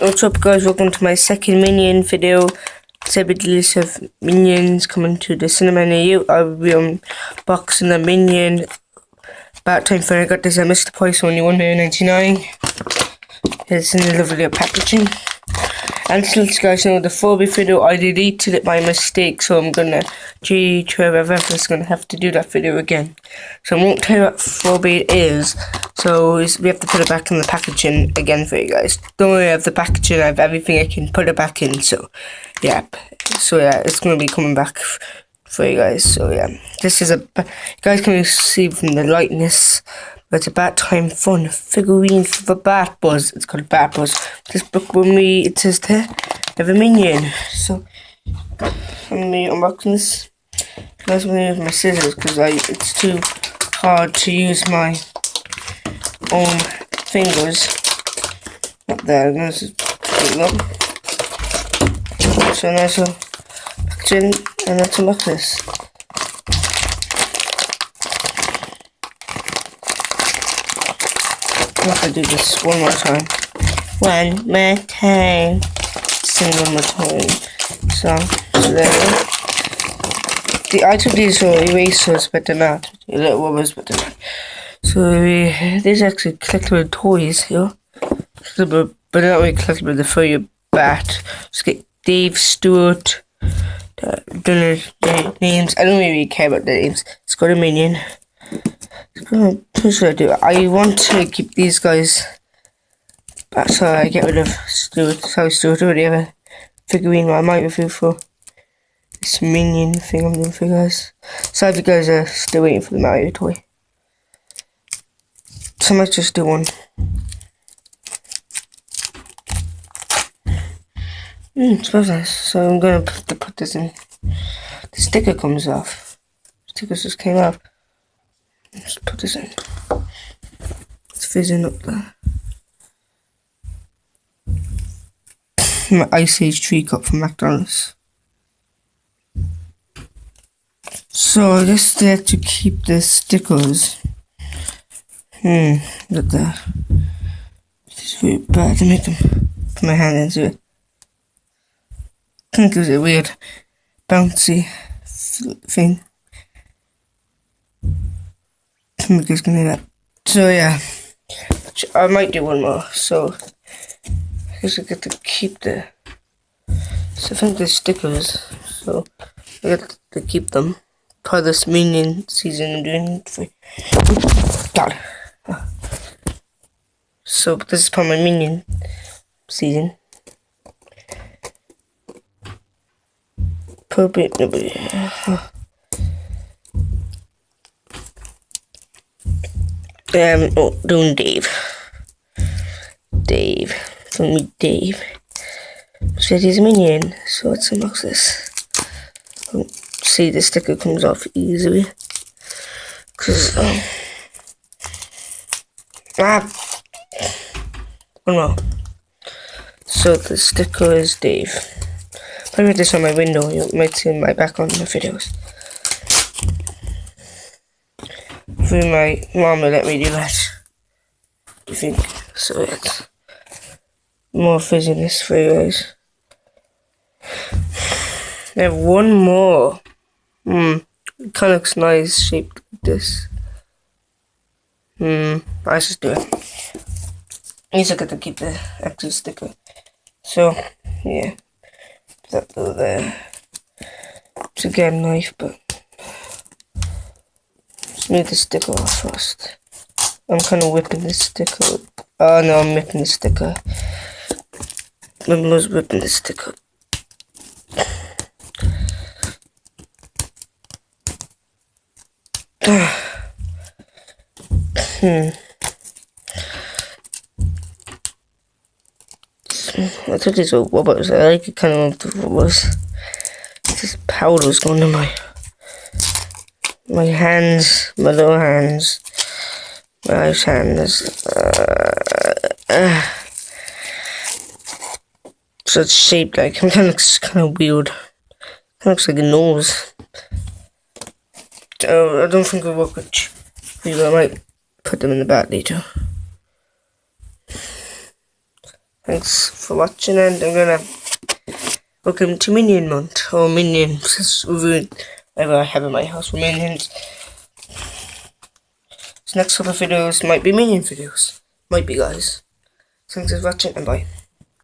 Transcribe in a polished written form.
What's up guys, welcome to my second Minion video. It's a bit list of Minions coming to the cinema near you. I'll be unboxing the Minion. About time for I got this, I missed the price, only £1.99. It's in the lovely packaging. And to let you guys know, the 4-bit video, I deleted it by mistake, so I'm gonna, is gonna have to do that video again. So I won't tell you what 4-bit is, so we have to put it back in the packaging again for you guys. Don't worry, I have the packaging, I have everything I can put it back in, so yeah. So yeah, it's gonna be coming back for you guys, so yeah. This is you guys can see from the lightness, but it's a Bat Time Fun figurine for Bat Buzz. It's called Bat Buzz. This book with me, it says there, have a Minion. So I'm gonna be unboxing this. You guys want to use my scissors because it's too hard to use my own fingers. Up there, I'm gonna just put it up. So nice little packaging, and let's unbox this. I'm gonna do this one more time. One more time. Sing one more time. So there. I took these for erasers, but they're not. Little rubbers, but they're not. So these are actually collectible toys here. Collectible, but they're not really collectible. They're for your bat. Just get Dave, Stewart. The names. I don't really care about the names. It's got a Minion. What should I do? I want to keep these guys back, so I get rid of Stewart. Sorry, Stewart already have a figurine I might review for this Minion thing I'm doing for you guys. So if you guys are still waiting for the Mario toy, so I might just do one. Smells nice. So I'm gonna put this in. The sticker comes off. The sticker just came off. Let's put this in. It's fizzing up there. My Ice Age tree cup from McDonald's. So I guess they had to keep the stickers. Look at that. It's really bad to make them put my hand into it. I think it's a weird bouncy thing. So yeah, I might do one more. So I guess I get to keep the. So I think the stickers. So I get to keep them. Part of this Minion season I'm doing it for. God. So this is part of my Minion season. Appropriate. Doing Dave. Don't meet Dave. So he's a Minion. So let's unbox this. See, the sticker comes off easily. Cause one more. So the sticker is Dave. If I put this on my window, you might see my back on the videos. Hopefully my mom will let me do that. I think so. It's more fizziness for you guys. I have one more. It kind of looks nice, shaped like this. Let's just do it. At least I get to keep the actual sticker. So yeah, that over there. It's again a knife, but just move the sticker off first. I'm kind of whipping the sticker up. Oh no, I'm whipping the sticker. I was whipping the sticker. I thought these were rubbers. I like it kind of the rubbers. This powder's going to my hands, my little hands, my right hands. So it's shaped like, it looks kind of weird. It looks like a nose. I don't think it'll work with you. I might put them in the bat later. Thanks for watching, and I'm gonna welcome to Minion Month, or Minions, whatever I have in my house for Minions. This next couple of videos might be Minion videos. Might be, guys. Thanks for watching, and bye.